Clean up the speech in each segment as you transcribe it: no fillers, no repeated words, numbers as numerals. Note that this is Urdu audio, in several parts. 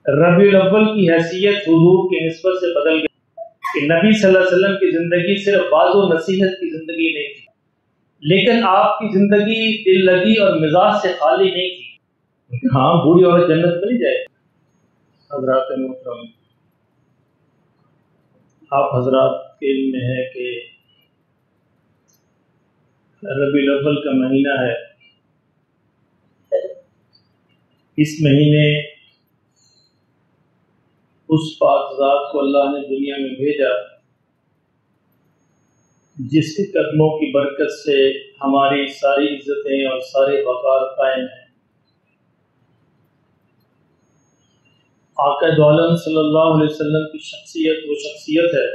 ربیع الاول کی حیثیت حضور کی نسبت سے بدل گئی کہ نبی صلی اللہ علیہ وسلم کی زندگی صرف واعظ و نصیحت کی زندگی نہیں تھی، لیکن آپ کی زندگی دل لگی اور مزاج سے خالی نہیں تھی۔ ہاں، بوڑھی عورت جنت میں نہیں جائے۔ حضرات محترم، آپ حضرات کے علم میں ہے کہ ربیع الاول کا مہینہ ہے۔ اس مہینے اس پاک ذات کو اللہ نے دنیا میں بھیجا جس کے قدموں کی برکت سے ہماری ساری عزتیں اور سارے وقار قائم ہیں۔ آقا دو عالم صلی اللہ علیہ وسلم کی شخصیت وہ شخصیت ہے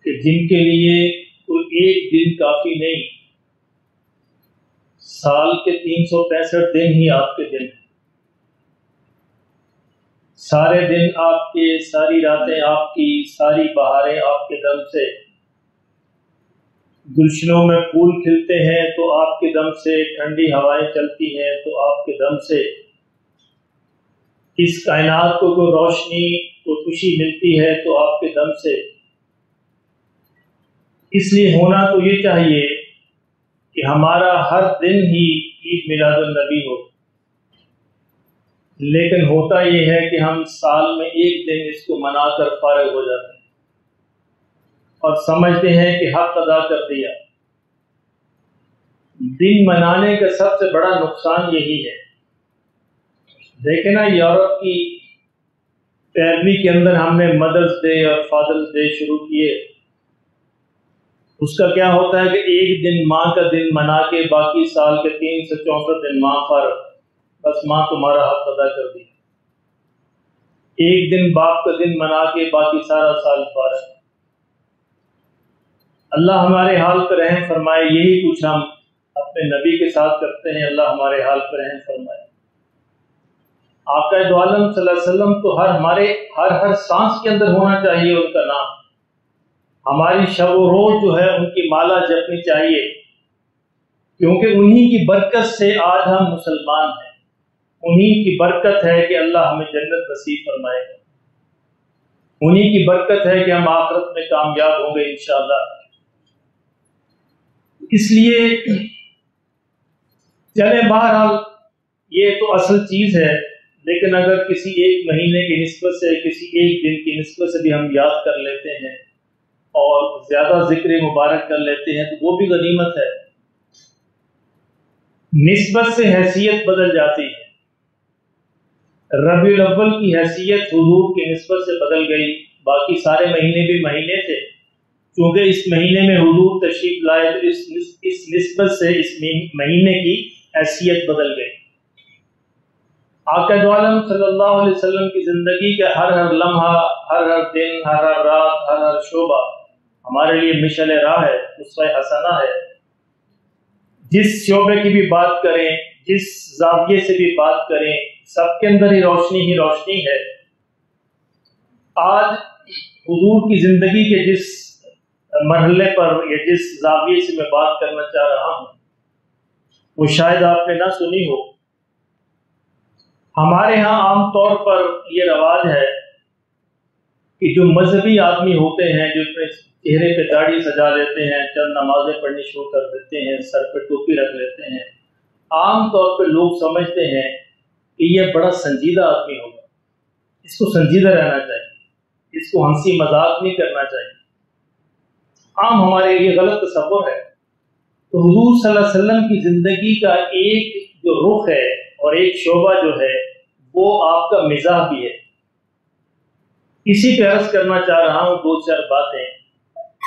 کہ جن کے لیے کوئی ایک دن کافی نہیں، سال کے 365 دن ہی آپ کے دن ہیں۔ سارے دن آپ کے، ساری راتیں آپ کی، ساری بہاریں آپ کے دم سے، گلشنوں میں پھول کھلتے ہیں تو آپ کے دم سے، ٹھنڈی ہوائیں چلتی ہیں تو آپ کے دم سے، اس کائنات کو کوئی روشنی، کوئی خوشی ملتی ہے تو آپ کے دم سے۔ اس لیے ہونا تو یہ چاہیے کہ ہمارا ہر دن ہی عید میلاد النبی ہو، لیکن ہوتا یہ ہے کہ ہم سال میں ایک دن اس کو منا کر فارغ ہو جاتے ہیں اور سمجھتے ہیں کہ حق ادا کر دیا۔ دن منانے کا سب سے بڑا نقصان یہی ہے۔ دیکھیں نا، یورپ کی پیروی کے اندر ہم نے مدرس ڈے اور فادرس ڈے شروع کیے۔ اس کا کیا ہوتا ہے کہ ایک دن ماں کا دن منا کے باقی سال کے 364 دن ماں فارغ، بس ماں تمہارا حق ادا کر دی۔ ایک دن باپ کا دن منا کے باقی سارا سال فارغ۔ اللہ ہمارے حال پر رحم فرمائے۔ یہی کچھ ہم اپنے نبی کے ساتھ کرتے ہیں۔ اللہ ہمارے حال پر رحم فرمائے۔ آقا دو عالم صلی اللہ علیہ وسلم تو ہمارے ہر سانس کے اندر ہونا چاہیے ان کا نام۔ ہماری شب و روز جو ہے ان کی مالا جپنی چاہیے، کیونکہ انہی کی برکت سے آج ہم مسلمان ہیں۔ انہی کی برکت ہے کہ اللہ ہمیں جنت نصیب فرمائے گا۔ انہی کی برکت ہے کہ ہم آخرت میں کامیاب ہوں گے انشاءاللہ۔ اس لیے چلے بہرحال یہ تو اصل چیز ہے، لیکن اگر کسی ایک مہینے کی نسبت سے، کسی ایک دن کی نسبت سے بھی ہم یاد کر لیتے ہیں اور زیادہ ذکر مبارک کر لیتے ہیں تو وہ بھی غنیمت ہے۔ نسبت سے حیثیت بدل جاتی ہے۔ ربیع الاول کی حیثیت حضور کی نسبت سے بدل گئی۔ باقی سارے مہینے بھی مہینے تھے، کیونکہ اس مہینے میں حضور تشریف لائے تو اس نسبت سے اس مہینے کی حیثیت بدل گئی۔ آقا دو عالم صلی اللہ علیہ وسلم کی زندگی کا ہر لمحہ، ہر دن، ہر رات، ہر شعبہ ہمارے لیے مشعل راہ ہے، اسوہ حسنہ ہے۔ جس شعبے کی بھی بات کریں، جس زاویے سے بھی بات کریں، سب کے اندر ہی روشنی ہے۔ آج حضور کی زندگی کے جس مرحلے پر یا جس زاویے سے میں بات کرنا چاہ رہا ہوں وہ شاید آپ نے نہ سنی ہو۔ ہمارے ہاں عام طور پر یہ رواج ہے کہ جو مذہبی آدمی ہوتے ہیں، جو اپنے چہرے پہ داڑھی سجا لیتے ہیں، چند نمازیں پڑھنی شروع کر دیتے ہیں، سر پہ ٹوپی رکھ لیتے ہیں، عام طور پہ لوگ سمجھتے ہیں کہ یہ بڑا سنجیدہ آدمی ہوگا، اس کو سنجیدہ رہنا چاہیے، اس کو ہنسی مذاق نہیں کرنا چاہیے۔ عام ہمارے لیے غلط تصور ہے۔ تو حضور صلی اللہ علیہ وسلم کی زندگی کا ایک جو رخ ہے اور ایک شعبہ جو ہے وہ آپ کا مزاح بھی ہے۔ اسی پہ عرض کرنا چاہ رہا ہوں دو چار باتیں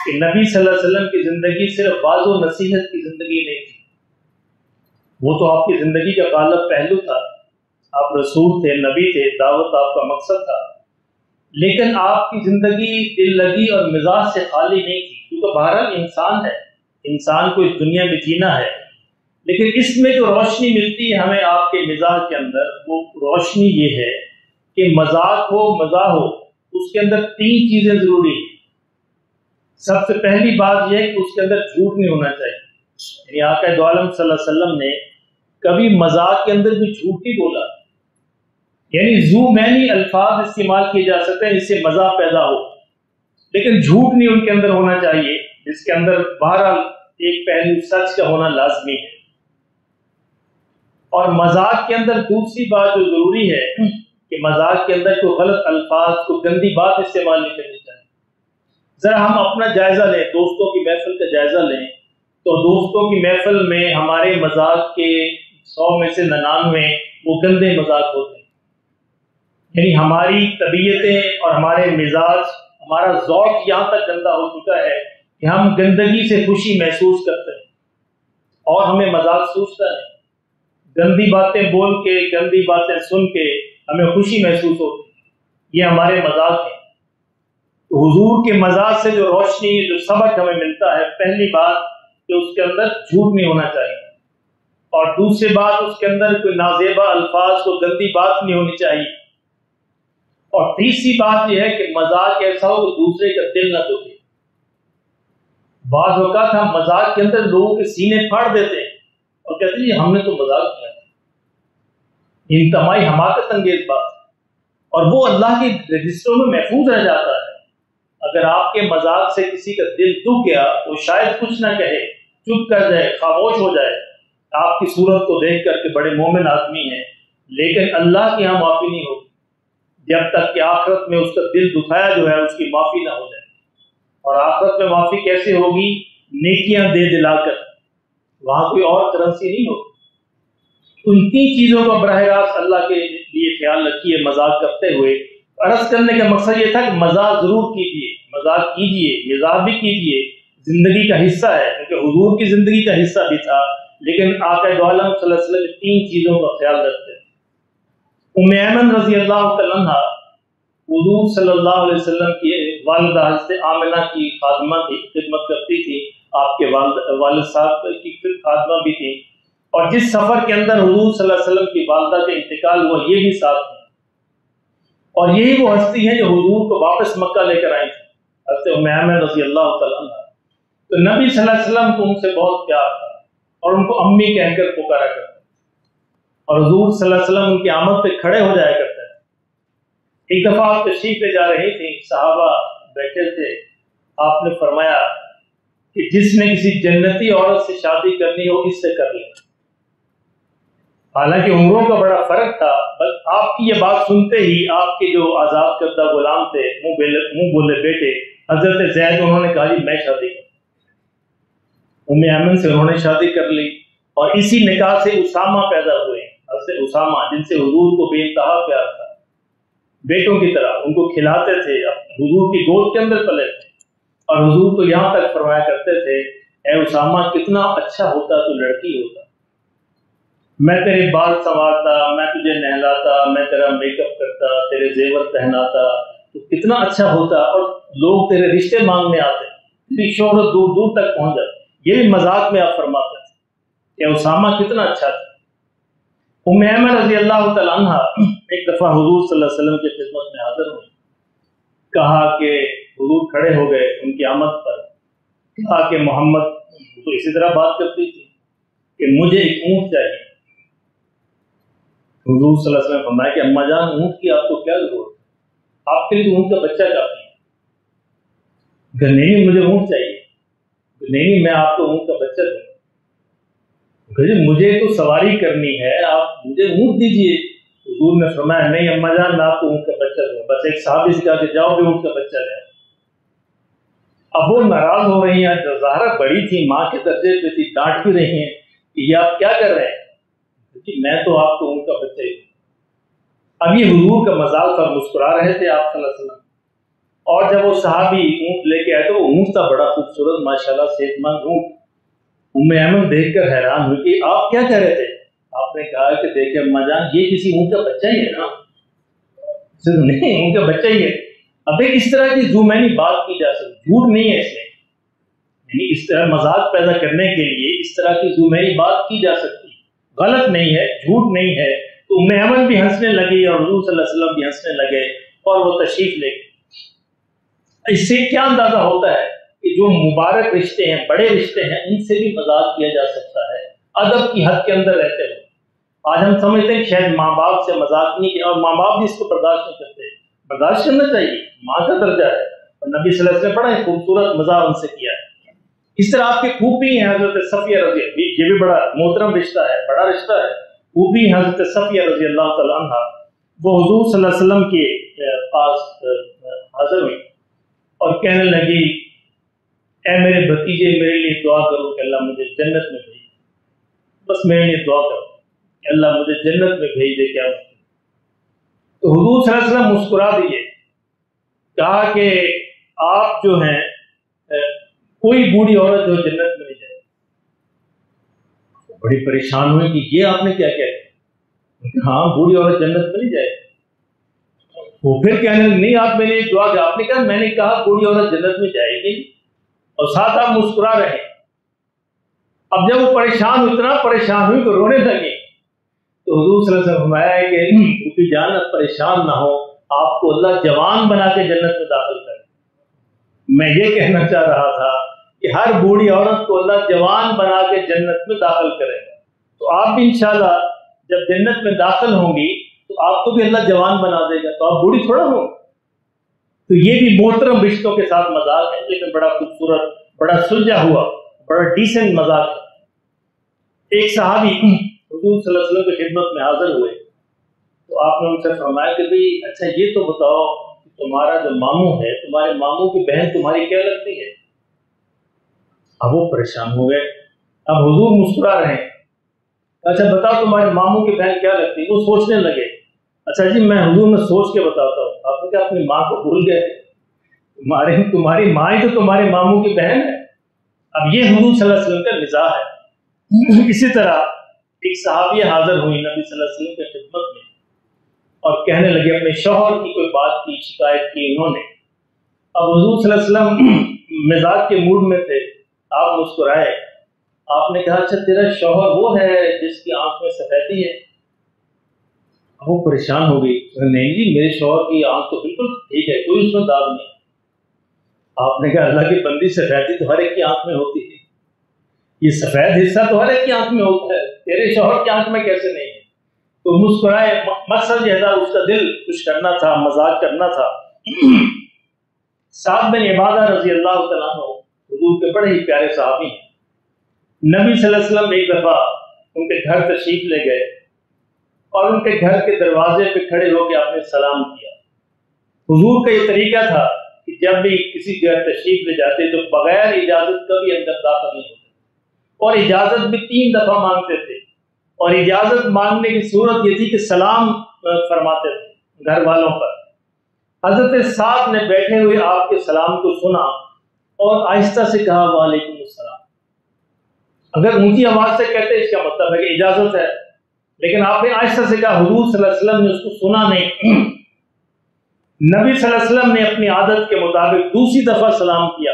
کہ نبی صلی اللہ علیہ وسلم کی زندگی صرف واعظ و نصیحت کی زندگی نہیں تھی، وہ تو آپ کی زندگی کا غالب پہلو تھا۔ آپ رسول تھے، نبی تھے، دعوت آپ کا مقصد تھا، لیکن آپ کی زندگی دل لگی اور مزاج سے خالی نہیں تھی، کیونکہ بہرحال انسان ہے، انسان کو اس دنیا میں جینا ہے، لیکن اس میں جو روشنی ملتی ہے ہمیں آپ کے مزاج کے اندر، وہ روشنی یہ ہے کہ مذاق ہو، مزاح ہو، اس کے اندر تین چیزیں ضروری ہیں۔ سب سے پہلی بات یہ ہے کہ اس کے اندر جھوٹ نہیں ہونا چاہیے، یعنی آقا دو عالم صلی اللہ علیہ وسلم نے کبھی مذاق کے اندر بھی جھوٹ نہیں بولا۔ یعنی زو معنی الفاظ استعمال کیے جا سکتے ہیں جس سے مزاح پیدا ہو، لیکن جھوٹ نہیں ان کے اندر ہونا چاہیے، جس کے اندر بہرحال ایک پہلو سچ کا ہونا لازمی ہے۔ اور مذاق کے اندر دوسری بات جو ضروری ہے کہ مذاق کے اندر کوئی غلط الفاظ، کوئی گندی بات استعمال نہیں کرنی چاہیے۔ ذرا ہم اپنا جائزہ لیں، دوستوں کی محفل کا جائزہ لیں، تو دوستوں کی محفل میں ہمارے مذاق کے 100 میں سے 99 وہ گندے مذاق ہوتے ہیں۔ یعنی ہماری طبیعتیں اور ہمارے مزاج، ہمارا ذوق یہاں تک گندا ہو چکا ہے کہ ہم گندگی سے خوشی محسوس کرتے ہیں اور ہمیں مذاق سوچتا ہے۔ گندی باتیں بول کے، گندی باتیں سن کے ہمیں خوشی محسوس ہوتی ہے، یہ ہمارے مذاق ہیں۔ تو حضور کے مذاق سے جو روشنی، جو سبق ہمیں ملتا ہے، پہلی بات کہ اس کے اندر جھوٹ نہیں ہونا چاہیے، اور دوسری بات اس کے اندر کوئی نازیبا الفاظ، کو گندی بات نہیں ہونی چاہیے، اور تیسری بات یہ ہے کہ مذاق ایسا ہو کہ دوسرے کا دل نہ دکھے۔ بعض اوقات ہم مذاق کے اندر لوگوں کے سینے پھاڑ دیتے ہیں اور کہتے ہیں ہم نے تو مذاق کیا، انتہائی حماقت انگیز بات ہے، اور وہ اللہ کے رجسٹروں میں محفوظ رہ جاتا ہے۔ اگر آپ کے مذاق سے کسی کا دل دکھ گیا، وہ شاید کچھ نہ کہے، چپ کر جائے، خاموش ہو جائے، آپ کی صورت کو دیکھ کر کے بڑے مومن آدمی ہیں، لیکن اللہ کی یہاں معافی نہیں ہوگی جب تک کہ آخرت میں اس کا دل دکھایا جو ہے اس کی معافی نہ ہو جائے۔ اور آخرت میں معافی کیسے ہوگی؟ نیکیاں دے دلا کر، وہاں کوئی اور کرنسی نہیں ہوگی۔ ان تین چیزوں کا براہ راست اللہ کے لیے خیال رکھیے مذاق کرتے ہوئے۔ عرض کرنے کا مقصد یہ تھا کہ مذاق ضرور کیجیے، مذاق کیجیے، مزاح بھی کیجیے، زندگی کا حصہ ہے، کیونکہ حضور کی زندگی کا حصہ بھی تھا، لیکن آقا دو عالم صلی اللہ علیہ وسلم تین چیزوں کا خیال رکھتے ہیں۔ ام ایمن رضی اللہ تعالیٰ عنہ حضور صلی اللہ علیہ وسلم کی والدہ حضرت آمنہ کی خادمہ تھی، خدمت کرتی تھی، آپ کے والد صاحب کی خادمہ بھی تھی، اور جس سفر کے اندر حضور صلی اللہ علیہ وسلم کی والدہ کا انتقال ہوا یہ بھی ساتھ تھی، اور یہی وہ ہستی ہے جو حضور کو واپس مکہ لے کر آئی تھی، حضرت ام ایمن رضی اللہ تعالیٰ عنہ۔ تو نبی صلی اللہ علیہ وسلم کو ان سے بہت پیار تھا اور ان کو امی کہہ کر پکارا کرتے، اور حضور صلی اللہ علیہ وسلم ان کی آمد پہ کھڑے ہو جایا کرتے تھے۔ ایک دفعہ آپ تشریف لے جا رہی تھی، صحابہ بیٹھے تھے، آپ نے فرمایا کہ جس نے کسی جنتی عورت سے شادی کرنی ہو اس سے کر لے۔ حالانکہ عمروں کا بڑا فرق تھا، بس آپ کی یہ بات سنتے ہی آپ کے جو آزاد کردہ غلام تھے، منہ بولے بیٹے حضرت زید، انہوں نے کہا جی میں شادی کروں۔ ام ایمن سے انہوں نے شادی کر لی، اور اسی نکاح سے اسامہ پیدا ہوئے، حضرت اسامہ، جن سے حضور کو بے انتہا پیار تھا، بیٹوں کی طرح ان کو کھلاتے تھے، حضور کی گود کے اندر پلے تھے، اور حضور تو یہاں تک فرمایا کرتے تھے اے اسامہ کتنا اچھا ہوتا تو لڑکی ہوتا، میں تیرے بال سنوارتا، میں تجھے نہلاتا، میں تیرا میک اپ کرتا، تیرے زیور پہناتا، تو کتنا اچھا ہوتا، اور لوگ تیرے رشتے مانگنے آتے، تیری شہرت دور دور تک پہنچ جاتی۔ یہ بھی مذاق میں آپ فرماتے تھے کہ اسامہ کتنا اچھا تھا۔ ام ایمن رضی اللہ تعالیٰ عنہ ایک دفعہ حضور صلی اللہ علیہ وسلم کی خدمت میں حاضر ہوئی، کہا کہ حضور کھڑے ہو گئے ان کی آمد پر، کہا کہ محمد، تو اسی طرح بات کرتی تھی کہ مجھے ایک اونٹ چاہیے۔ حضور صلی اللہ علیہ وسلم فرمایا کہ اماں جان اونٹ کی آپ کو کیا ضرورت ہے، آپ کے لیے اونٹ کا بچہ کافی ہے۔ نہیں مجھے اونٹ چاہیے، نہیں میں آپ کو اونٹ کا بچہ دوں، مجھے تو سواری کرنی ہے، آپ مجھے اونٹ دیجیے۔ حضور نے فرمایا نہیں اماں جان میں آپ کو اونٹ کا بچہ دوں، بس ایک صحابی سے کہا کہ جاؤ بھی اونٹ کا بچہ لے۔ اب وہ ناراض ہو رہی ہیں، ظاہرہ بڑی تھی، ماں کے درجے پہ تھی، ڈانٹ بھی رہی ہیں کہ یہ آپ کیا کر رہے ہیں، میں تو آپ کو اونٹ کا بچہ ہی دوں۔ اب یہ حضور کا مذاق پر مسکرا رہے تھے آپ صلی اللہ علیہ وسلم، اور جب وہ صحابی اونٹ لے کے آئے تو وہ اونٹ تھا بڑا خوبصورت ماشاءاللہ صحت مند اونٹ۔ ام ایمن دیکھ کر حیران ہوئی کہ آپ کیا کہہ رہے تھے؟ آپ نے کہا کہ دیکھیں اماں جان یہ کسی اونٹ کا بچہ ہی ہے نا، نہیں اونٹ کا بچہ ہی ہے۔ اب ایک اس طرح کی ذومعنی بات کی جا سکتی، جھوٹ نہیں ہے اس میں، یعنی اس طرح مذاق پیدا کرنے کے لیے اس طرح کی ذومعنی بات کی جا سکتی، غلط نہیں ہے، جھوٹ نہیں ہے۔ تو ام ایمن بھی ہنسنے لگی اور حضور صلی اللہ علیہ وسلم بھی ہنسنے لگے اور وہ تشریف لے گئے۔ اس سے کیا اندازہ ہوتا ہے کہ جو مبارک رشتے ہیں، بڑے رشتے ہیں، ان سے بھی مذاق کیا جا سکتا ہے ادب کی حد کے اندر رہتے ہوئے۔ آج ہم سمجھتے ہیں شاید ماں باپ سے مذاق نہیں کیا، اور ماں باپ بھی اس کو برداشت نہیں کرتے. برداشت کرنا چاہیے، ماں کا درجہ ہے، اور نبی صلی اللہ علیہ وسلم نے بڑا ہی خوبصورت مذاق ان سے کیا ہے. اس طرح آپ کے پھوپھی ہیں حضرت صفیہ رضی اللہ، یہ بھی بڑا محترم رشتہ ہے، بڑا رشتہ ہے. پھوپھی حضرت صفیہ رضی اللہ تعالیٰ عنہ، وہ حضور صلی اللہ علیہ وسلم کے پاس حاضر ہوئی اور کہنے لگی اے میرے بھتیجے، میرے لیے دعا کرو کہ اللہ مجھے جنت میں بھیج دے. بس میرے لیے دعا کرو کہ اللہ مجھے جنت میں بھیج دے. کیا تو حضور صلی اللہ علیہ وسلم مسکرا دیے، کہا کہ آپ جو ہیں کوئی بوڑھی عورت جو جنت میں نہیں جائے. بڑی پریشان ہوئی کہ یہ آپ نے کیا کہا؟ ہاں بوڑھی عورت جنت میں نہیں جائے. وہ پھر کہنے نہیں آپ میں نے دعا کہ آپ نے کہا میں نے کہا بوڑھی عورت جنت میں جائے گی، اور ساتھ آپ مسکرا رہے. اب جب وہ پریشان اتنا پریشان ہوئی تو رونے لگے، تو حضور صلی اللہ علیہ وسلم فرمایا ہے کہ کیونکہ جان پریشان نہ ہو، آپ کو اللہ جوان بنا کے جنت میں داخل کرے. میں یہ کہنا چاہ رہا تھا کہ ہر بوڑھی عورت کو اللہ جوان بنا کے جنت میں داخل کرے گا. تو آپ بھی انشاءاللہ جب جنت میں داخل ہوں گی تو آپ کو بھی اللہ جوان بنا دے گا، تو آپ بوڑھی تھوڑا ہو. تو یہ بھی محترم رشتوں کے ساتھ مذاق ہے، لیکن بڑا خوبصورت، بڑا سلجھا ہوا، بڑا ڈیسنٹ مذاق ہے. ایک صحابی حضور صلی اللہ علیہ وسلم کی خدمت میں حاضر ہوئے تو آپ نے ان سے فرمایا کہ بھئی اچھا یہ تو بتاؤ کہ تمہارا جو ماموں ہے، تمہارے ماموں کی بہن تمہاری کیا لگتی ہے؟ اب وہ پریشان ہو گئے. اب حضور مسکرا رہے ہیں، اچھا بتاؤ تمہارے ماموں کی بہن کیا لگتی ہے؟ وہ سوچنے لگے. اچھا جی میں حضور میں سوچ کے بتاتا ہوں. آپ نے کہا اپنی ماں کو بھول گئے؟ تمہاری ماں ہی تو تمہارے ماموں کی بہن ہے. اب یہ حضور صلی اللہ علیہ وسلم کا مزاج ہے. اسی طرح ایک صحابیہ حاضر ہوئی نبی صلی اللہ علیہ وسلم کی خدمت میں اور کہنے لگے، اپنے شوہر کی کوئی بات کی، شکایت کی انہوں نے. اب حضور صلی اللہ علیہ وسلم مزاج کے موڈ میں تھے، آپ مسکرائے. آپ نے کہا اچھا تیرا شوہر وہ ہے جس کی آنکھ میں سفیدی ہے؟ وہ پریشان ہو گئی. نہیں جی میرے شوہر کی آنکھ تو بالکل ٹھیک ہے، کوئی اس میں داغ نہیں. آپ نے کہا اللہ کی بندی، سفیدی تو ہر ایک کی آنکھ میں ہوتی ہے، یہ سفید حصہ تو ہر ایک کی آنکھ میں ہوتا ہے، تیرے شوہر کی آنکھ میں کیسے نہیں ہے؟ تو مسکرائے. مقصد یہ تھا اس کا دل خوش کرنا تھا، مزاق کرنا تھا. سعد بن عبادہ رضی اللہ تعالیٰ عنہ حضور کے بڑے ہی پیارے صحابی ہیں. نبی صلی اللہ علیہ وسلم ایک دفعہ ان کے گھر تشریف لے گئے اور ان کے گھر کے دروازے پہ کھڑے ہو کے آپ نے سلام کیا. حضور کا یہ طریقہ تھا کہ جب بھی کسی گھر تشریف لے جاتے تو بغیر اجازت کبھی اندر داخل نہیں ہوتے، اور اجازت بھی 3 دفعہ مانگتے تھے. اور اجازت مانگنے کی صورت یہ تھی کہ سلام فرماتے تھے گھر والوں پر. حضرت سعد نے بیٹھے ہوئے آپ کے سلام کو سنا اور آہستہ سے کہا وعلیکم السلام. اگر اونچی آواز سے کہتے اس کا مطلب ہے کہ اجازت ہے، لیکن آپ نے آہستہ سے کہا. حضور صلی اللہ علیہ وسلم نے اس کو سنا نہیں. نبی صلی اللہ علیہ وسلم نے اپنی عادت کے مطابق دوسری دفعہ سلام کیا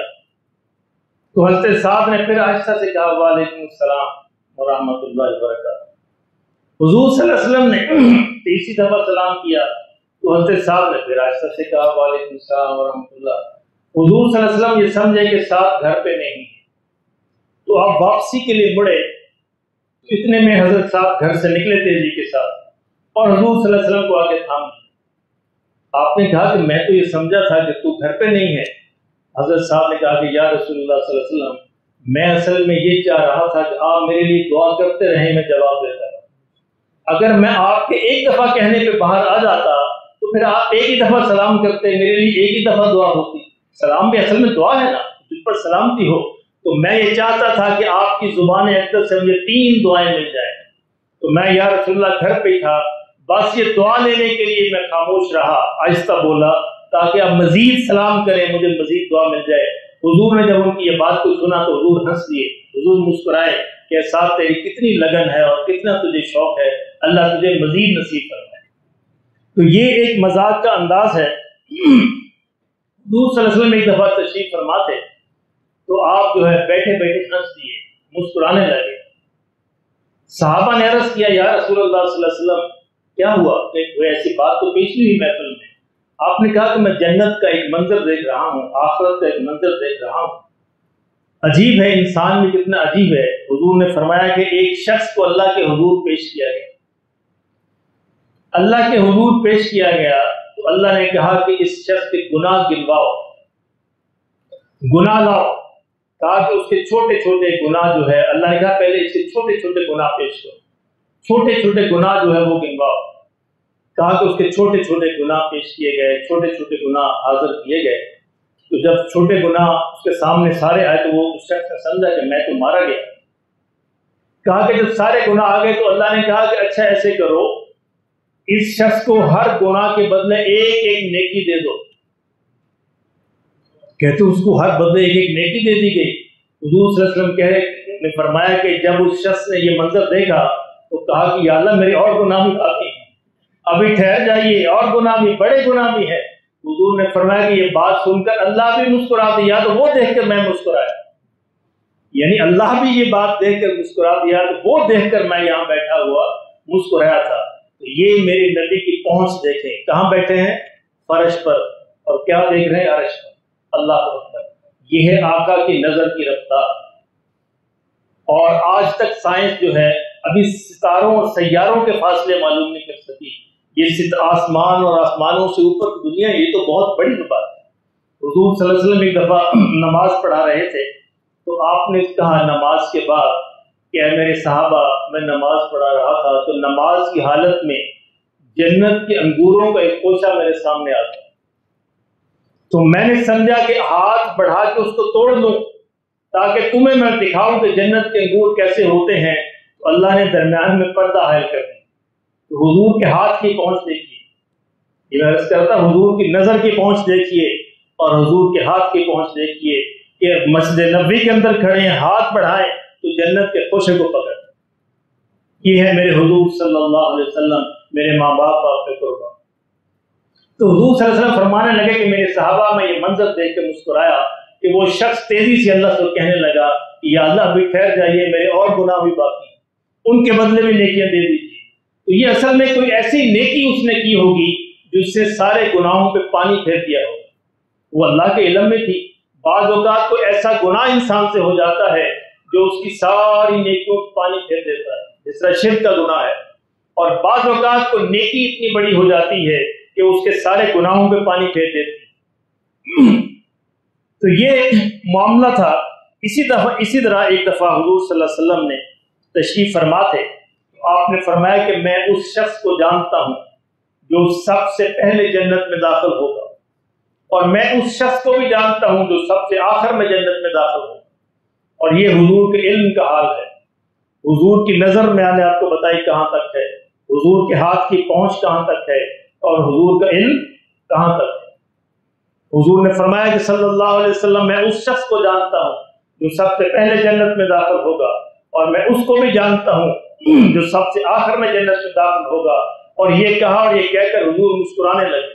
تو حضرت سعد نے پھر آہستہ سے کہا وعلیکم السلام ورحمۃ اللہ وبرکاتہ. حضور صلی اللہ علیہ وسلم نے تیسری دفعہ سلام کیا تو حضرت سعد نے پھر آہستہ سے کہا وعلیکم السلام ورحمۃ اللہ. حضور صلی اللہ علیہ وسلم یہ سمجھے کہ سعد گھر پہ نہیں ہے تو آپ واپسی کے لیے مڑے. اتنے میں حضرت صاحب گھر سے نکلے تیزی کے ساتھ اور حضور صلی اللہ علیہ وسلم کو آگے تھام لیا. آپ نے کہا کہ میں تو یہ سمجھا تھا کہ تو گھر پہ نہیں ہے. حضرت صاحب نے کہا کہ یا رسول اللہ صلی اللہ علیہ وسلم میں اصل میں یہ چاہ رہا تھا کہ آپ میرے لیے دعا کرتے رہیں، میں جواب دیتا رہا. اگر میں آپ کے ایک دفعہ کہنے پہ باہر آ جاتا تو پھر آپ ایک ہی دفعہ سلام کرتے، میرے لیے ایک ہی دفعہ دعا ہوتی. سلام بھی اصل میں دعا ہے نا، تجھ پر سلامتی ہو. تو میں یہ چاہتا تھا کہ آپ کی زبان اقدس سے مجھے 3 دعائیں مل جائیں. تو میں یا رسول اللہ گھر پہ ہی تھا، بس یہ دعا لینے کے لیے میں خاموش رہا، آہستہ بولا تاکہ آپ مزید سلام کریں، مجھے مزید دعا مل جائے. حضور نے جب ان کی یہ بات کو سنا تو حضور ہنس دیے، حضور مسکرائے کہ ساتھ تیری کتنی لگن ہے اور کتنا تجھے شوق ہے، اللہ تجھے مزید نصیب فرمائے. تو یہ ایک مذاق کا انداز ہے. حضور صلی اللہ علیہ وسلم ایک دفعہ تشریف فرما تھے تو آپ جو ہے بیٹھے بیٹھے ہنس دیے، مسکرانے لگے. صحابہ نے عرض کیا یا رسول اللہ صلی اللہ علیہ وسلم کیا ہوا؟ کہ کوئی ایسی بات تو پیش نہیں ہوئی محفل میں. آپ نے کہا کہ میں جنت کا ایک منظر دیکھ رہا ہوں، آخرت کا ایک منظر دیکھ رہا ہوں. عجیب ہے، انسان بھی کتنا عجیب ہے. حضور نے فرمایا کہ ایک شخص کو اللہ کے حضور پیش کیا گیا اللہ کے حضور پیش کیا گیا تو اللہ نے کہا کہ اس شخص کے گناہ گنواؤ، گناہ لاؤ. کہا کہ اس کے چھوٹے چھوٹے گناہ جو ہے، اللہ نے کہا پہلے اس کے چھوٹے چھوٹے گناہ پیش کرو، چھوٹے چھوٹے گناہ جو ہے وہ گنواؤ. کہا کہ اس کے چھوٹے چھوٹے گناہ پیش کیے گئے، چھوٹے چھوٹے گناہ حاضر کیے گئے. تو جب چھوٹے گناہ اس کے سامنے سارے آئے تو وہ اس شخص نے سمجھا کہ میں تو مارا گیا. کہا کہ جب سارے گناہ آ گئے تو اللہ نے کہا کہ اچھا ایسے کرو، اس شخص کو ہر گناہ کے بدلے ایک ایک نیکی دے دو. کہتے اس کو ہر بدلے ایک ایک نیکی دے دی گئی. حضور صلی اللہ علیہ وسلم نے فرمایا کہ جب اس شخص نے یہ منظر دیکھا تو کہا کہ یا اللہ میرے اور گناہ بھی باقی ہیں، ابھی ٹھہر جائیے، اور گناہ بھی، بڑے گناہ بھی ہے. حضور نے فرمایا کہ یہ بات سن کر اللہ بھی مسکرا دیا تو وہ دیکھ کر میں مسکرایا. یعنی اللہ بھی یہ بات دیکھ کر مسکرا دیا تو وہ دیکھ کر میں یہاں بیٹھا ہوا مسکرایا تھا. تو یہ میرے نبی کی پہنچ دیکھیں، کہاں بیٹھے ہیں؟ فرش پر، اور کیا دیکھ رہے ہیں؟ عرش پر. اللہ اکبر. یہ ہے آقا کی نظر کی رفتار. اور آج تک سائنس جو ہے ابھی ستاروں اور سیاروں کے فاصلے معلوم نہیں کر سکی. یہ آسمان اور آسمانوں سے اوپر کی دنیا، یہ تو بہت بڑی بات ہے. حضور صلی اللہ علیہ وسلم ایک دفعہ نماز پڑھا رہے تھے تو آپ نے کہا نماز کے بعد کہ اے میرے صحابہ، میں نماز پڑھا رہا تھا تو نماز کی حالت میں جنت کے انگوروں کا ایک خوشہ میرے سامنے آ گیا، تو میں نے سمجھا کہ ہاتھ بڑھا کے اس کو توڑ لوں تاکہ تمہیں میں دکھاؤں کہ جنت کے انگور کیسے ہوتے ہیں. تو اللہ نے درمیان میں پردہ حائل کر دیا. تو حضور کے ہاتھ کی پہنچ دیکھیے، یہ میں عرض کرتا حضور کی نظر کی پہنچ دیکھیے اور حضور کے ہاتھ کی پہنچ دیکھیے کہ مسجد نبوی کے اندر کھڑے ہیں، ہاتھ بڑھائیں تو جنت کے خوشے کو پکڑ. یہ ہے میرے حضور صلی اللہ علیہ وسلم، میرے ماں باپ آپ کے قربان. تو حضور صلی اللہ علیہ وسلم فرمانے لگے کہ میرے صحابہ، میں یہ منظر دیکھ کے مسکرایا کہ وہ شخص تیزی سے اللہ سے کہنے لگا کہ یا اللہ بھی ٹھہر جائیے، میرے اور گناہ بھی باقی ہیں، ان کے بدلے بھی نیکیاں دے دیجیے. تو یہ اصل میں کوئی ایسی نیکی اس نے کی ہوگی جس سے سارے گناہوں پہ پانی پھیر دیا ہوگا. وہ اللہ کے علم میں تھی. بعض اوقات کوئی ایسا گناہ انسان سے ہو جاتا ہے جو اس کی ساری نیکیوں پہ پانی پھیر دیتا ہے، جس طرح شرک کا گناہ ہے. اور بعض اوقات کوئی نیکی اتنی بڑی ہو جاتی ہے کہ اس کے سارے گناہوں پہ پانی پھیر دیتی ہے. تو یہ معاملہ تھا. اسی طرح ایک دفعہ حضور صلی اللہ علیہ وسلم نے تشریف فرما تھے، آپ نے فرمایا کہ میں اس شخص کو جانتا ہوں جو سب سے پہلے جنت میں داخل ہوگا، اور میں اس شخص کو بھی جانتا ہوں جو سب سے آخر میں جنت میں داخل ہوگا. اور یہ حضور کے علم کا حال ہے. حضور کی نظر میں نے آپ کو بتائی کہاں تک ہے، حضور کے ہاتھ کی پہنچ کہاں تک ہے، اور حضور کا علم کہاں تک ہے. حضور نے فرمایا کہ صلی اللہ علیہ وسلم، میں اس شخص کو جانتا ہوں جو سب سے پہلے جنت میں داخل ہوگا، اور میں اس کو بھی جانتا ہوں جو سب سے آخر میں جنت میں داخل ہوگا. اور یہ کہا اور یہ کہہ کر حضور مسکرانے لگے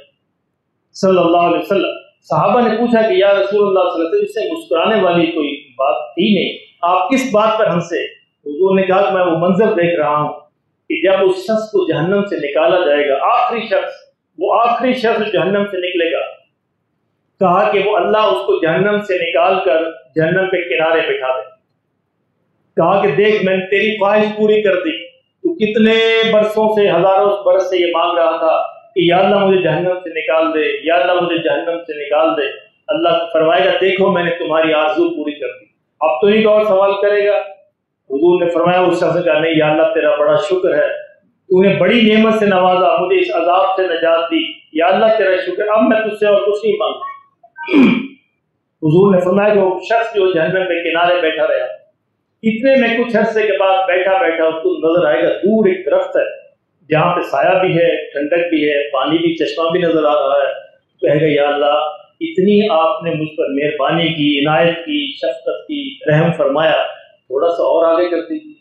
صلی اللہ علیہ وسلم. صحابہ نے پوچھا کہ یا رسول اللہ صلی اللہ علیہ وسلم، اس سے مسکرانے والی کوئی بات تھی نہیں، آپ کس بات پر ہنسے؟ حضور نے کہا کہ میں وہ منظر دیکھ رہا ہوں کہ جب اس شخص کو جہنم سے نکالا جائے گا، آخری شخص، وہ آخری شخص جہنم سے نکلے گا. کہا کہ وہ اللہ اس کو جہنم سے نکال کر جہنم پہ کنارے بٹھا دے. کہا کہ دیکھ میں نے تیری خواہش پوری کر دی، تو کتنے برسوں سے، ہزاروں برس سے یہ مانگ رہا تھا کہ یا اللہ مجھے جہنم سے نکال دے، یا اللہ مجھے جہنم سے نکال دے. اللہ فرمائے گا دیکھو میں نے تمہاری آرزو پوری کر دی، اب تو نہیں اور سوال کرے گا. حضور نے فرمایا اس شخص نے کہا نہیں یا اللہ تیرا بڑا شکر ہے، تو نے بڑی نعمت سے نوازا، مجھے اس عذاب سے نجات دی، یا اللہ تیرا شکر، اب میں تجھ سے اور کچھ نہیں مانگتا. حضور نے فرمایا کہ وہ شخص جو جہنم کے کنارے بیٹھا رہا، اتنے میں کچھ عرصے کے بعد بیٹھا بیٹھا اس کو نظر آئے گا دور ایک درخت ہے جہاں پہ سایہ بھی ہے، ٹھنڈک بھی ہے، پانی بھی، چشمہ بھی نظر آ رہا ہے. کہے گا یا اللہ اتنی آپ نے مجھ پر مہربانی کی، عنایت کی، شفقت کی، رحم فرمایا، تھوڑا سا اور آگے کر دیجیے،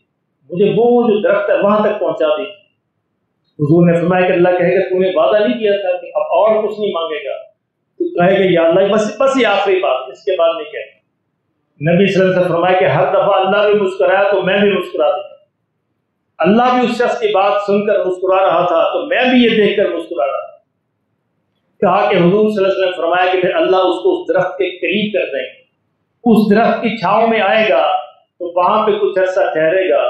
مجھے وہ جو درخت ہے وہاں تک پہنچا دیجیے. حضور نے فرمایا کہ اللہ کہے گا تو نے وعدہ نہیں کیا تھا کہ اب اور کچھ نہیں مانگے گا؟ تو کہے گا یا اللہ بس یہ آخری بات، اس کے بعد نہیں کہتے. نبی صلی اللہ علیہ وسلم فرمایا کہ ہر دفعہ اللہ بھی مسکرایا تو میں بھی مسکرا دیا. اللہ بھی اس شخص کی بات سن کر مسکرا رہا تھا تو میں بھی یہ دیکھ کر مسکرا رہا تھا. کہا کہ حضور صلی اللہ علیہ وسلم فرمایا کہ پھر اللہ اس کو اس درخت کے قریب کر دیں گے، اس درخت کی چھاؤں میں آئے گا تو وہاں پہ کچھ عرصہ ٹھہرے گا.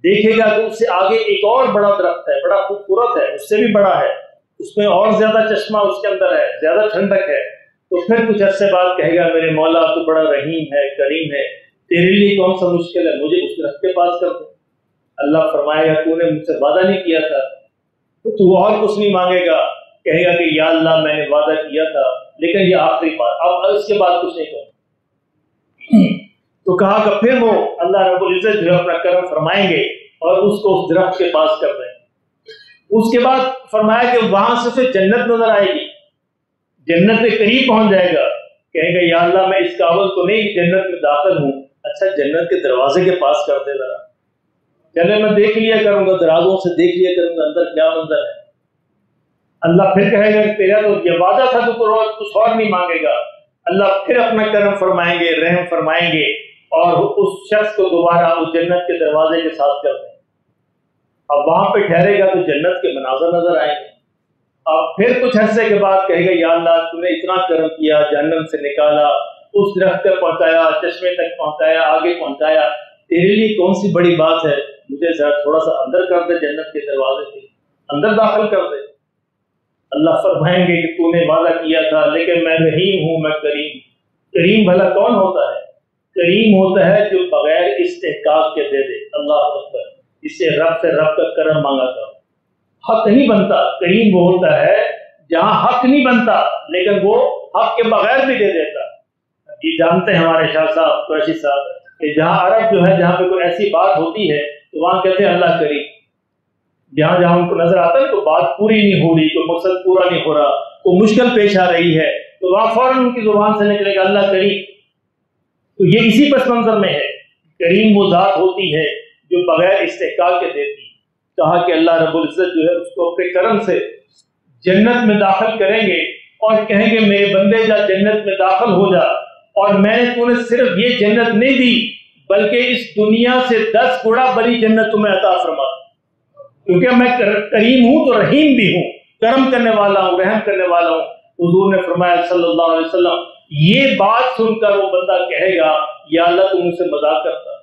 دیکھے گا کہ اس سے آگے ایک اور بڑا درخت ہے، بڑا خوبصورت ہے، اس سے بھی بڑا ہے، اس میں اور زیادہ چشمہ اس کے اندر ہے، زیادہ ٹھنڈک ہے۔ تو پھر کچھ عرصے بعد کہے گا میرے مولا تو بڑا رحیم ہے، کریم ہے، تیرے لیے کون سا مشکل ہے، مجھے اس درخت کے پاس کر دو۔ اللہ فرمائے گا تو نے مجھ سے وعدہ نہیں کیا تھا، تو اور کچھ نہیں مانگے گا، کہے گا کہ یا اللہ میں نے وعدہ کیا تھا لیکن یہ آخری بار، اب اس کے بعد کچھ نہیں کروں۔ تو کہا کہ پھر وہ اللہ رب العزت جو اپنا کرم فرمائیں گے اور اس کو اس درخت کے پاس کر دیں۔ اس کے بعد فرمایا کہ وہاں سے اسے جنت نظر آئے گی، جنت کے قریب پہنچ جائے گا، کہے گا یا اللہ میں اس قابل تو نہیں کہ جنت میں داخل ہوں، اچھا جنت کے دروازے کے پاس کر دے ذرا، چلے میں دیکھ لیا کروں گا، درازوں سے دیکھ لیا کروں گا اندر کیا منظر ہے۔ اللہ پھر کہے گا تیرا تو یہ وعدہ تھا تو کچھ اور نہیں مانگے گا۔ اللہ پھر اپنا کرم فرمائیں گے، رحم فرمائیں گے اور اس شخص کو دوبارہ اس جنت کے دروازے کے ساتھ کر دیں۔ اب وہاں پہ ٹھہرے گا تو جنت کے مناظر نظر آئیں گے۔ اب پھر کچھ عرصے کے بعد کہے گا یا اللہ تو نے اتنا کرم کیا، جہنم سے نکالا، اس درخت تک پہنچایا، چشمے تک پہنچایا، آگے پہنچایا، تیرے لیے کون سی بڑی بات ہے، مجھے ذرا تھوڑا سا اندر کر دے، جنت کے دروازے کے اندر داخل کر دے۔ اللہ فرمائیں گے کہ تو نے وعدہ کیا تھا لیکن میں رحیم ہوں، میں کریم۔ کریم بھلا کون ہوتا ہے؟ کریم ہوتا ہے جو بغیر استحقاق کے دے دے۔ اللہ اکبر، اس سے رب کا کرم مانگا تھا، حق نہیں بنتا۔ کریم وہ ہوتا ہے جہاں حق نہیں بنتا لیکن وہ حق کے بغیر بھی دے دیتا۔ یہ جانتے ہیں ہمارے شاہ صاحب قریشی صاحب کہ جہاں عرب جو ہے جہاں پہ کوئی ایسی بات ہوتی ہے تو وہاں کہتے ہیں اللہ کریم۔ جہاں جہاں ان کو نظر آتا ہے تو بات پوری نہیں ہو رہی، کوئی مقصد پورا نہیں ہو رہا، کوئی مشکل پیش آ رہی ہے تو وہاں فوراً ان کی زبان سے نکلے گا اللہ کریم۔ تو یہ اسی پس منظر میں ہے، کریم وہ ذات ہوتی ہے جو بغیر استحقاق کے دیتی۔ کہا کہ اللہ رب العزت جو ہے اس کو اپنے کرم سے جنت میں داخل کریں گے اور کہیں گے میرے بندے جا جنت میں داخل ہو جا، اور میں نے تو نے صرف یہ جنت نہیں دی بلکہ اس دنیا سے 10 گنا بڑی جنت تمہیں عطا فرما، کیونکہ میں کریم ہوں تو رحیم بھی ہوں، کرم کرنے والا ہوں، رحم کرنے والا ہوں۔ حضور نے فرمایا صلی اللہ علیہ وسلم، یہ بات سن کر وہ بندہ کہے گا یا اللہ تم مجھ سے مذاق کرتا۔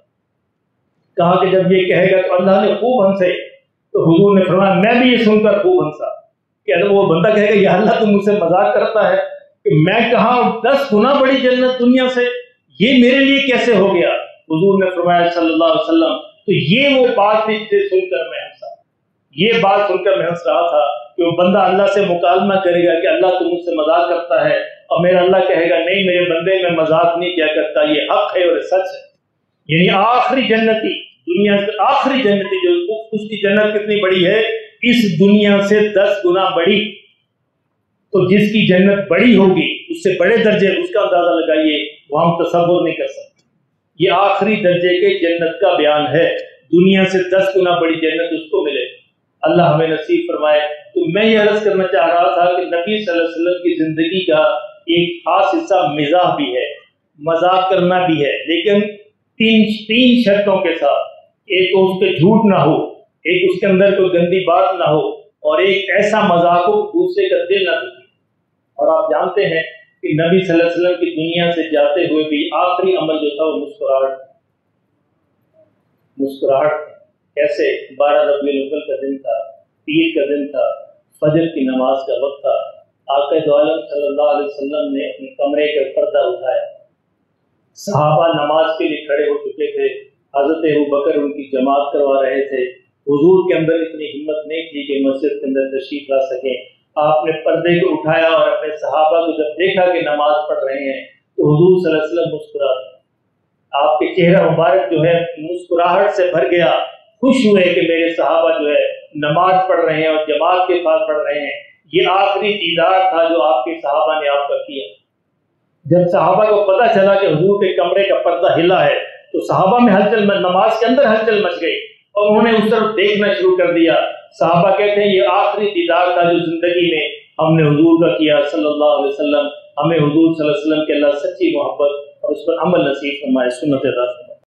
کہا کہ جب یہ کہے گا تو اللہ نے خوب ہنسے، تو حضور نے فرمایا میں بھی یہ سن کر خوب ہنسا کہ اگر وہ بندہ کہے گا یا اللہ تم مجھ سے مذاق کرتا ہے کہ میں کہاں 10 گنا بڑی جنت دنیا سے، یہ میرے لیے کیسے ہو گیا؟ حضور نے فرمایا صلی اللہ علیہ وسلم تو یہ وہ بات تھی جسے سن کر میں ہنسا، یہ بات سن کر میں ہنس رہا تھا کہ وہ بندہ اللہ سے مکالمہ کرے گا کہ اللہ تم مجھ سے مذاق کرتا ہے، اور میرا اللہ کہے گا نہیں میرے بندے میں مذاق نہیں کیا کرتا، یہ حق ہے اور سچ ہے۔ یعنی آخری جنتی، دنیا سے آخری جنتی جو اس کی جنت کتنی بڑی ہے، اس دنیا سے 10 گنا بڑی۔ تو جس کی جنت بڑی ہوگی اس سے بڑے درجے، اس کا اندازہ لگائیے، وہ ہم تصور نہیں کر سکتے۔ یہ آخری درجے کے جنت کا بیان ہے، دنیا سے 10 گنا بڑی جنت اس کو ملے۔ اللہ ہمیں نصیب فرمائے۔ تو میں یہ عرض کرنا چاہ رہا تھا کہ نبی صلی اللہ علیہ وسلم کی زندگی کا ایک خاص حصہ مزاح بھی ہے، مذاق کرنا بھی ہے، لیکن تین شرطوں کے ساتھ۔ ایک تو اس پہ جھوٹ نہ ہو، ایک اس کے اندر کوئی گندی بات نہ ہو، اور ایک ایسا مذاق ہو دوسرے کا دل نہ دکھے۔ اور آپ جانتے ہیں کہ نبی صلی اللہ علیہ وسلم کی دنیا سے جاتے ہوئے بھی آخری عمل جو تھا وہ مسکراہٹ۔ کیسے؟ 12 ربیع الاول کا دن تھا، عید کا دن تھا، فجر کی نماز کا وقت تھا، آقا دو عالم صلی اللہ علیہ وسلم نے اپنے کمرے کا پردہ اٹھایا، صحابہ نماز کے لیے کھڑے ہو چکے تھے، حضرت ابوبکر ان کی جماعت کروا رہے تھے، حضور کے اندر اتنی ہمت نہیں تھی کہ مسجد کے اندر تشریف لا سکیں۔ آپ نے پردے کو اٹھایا اور اپنے صحابہ کو جب دیکھا کہ نماز پڑھ رہے ہیں تو حضور صلی اللہ علیہ وسلم مسکرا، آپ کے چہرہ مبارک جو ہے مسکراہٹ سے بھر گیا، خوش ہوئے کہ میرے صحابہ جو ہے نماز پڑھ رہے ہیں اور جماعت کے پاس پڑھ رہے ہیں۔ یہ آخری دیدار تھا جو آپ کے صحابہ نے آپ کا کیا۔ جب صحابہ کو پتہ چلا کہ حضور کے کمرے کا پردہ ہلا ہے تو صحابہ میں ہلچل، نماز کے اندر ہلچل مچ گئی اور انہوں نے اس طرف دیکھنا شروع کر دیا۔ صحابہ کہتے ہیں یہ آخری دیدار تھا جو زندگی میں ہم نے حضور کا کیا صلی اللہ علیہ وسلم۔ ہمیں حضور صلی اللہ علیہ وسلم کے اللہ سچی محبت اور اس پر عمل نصیب فرمائے، سنت ادا فرمائے۔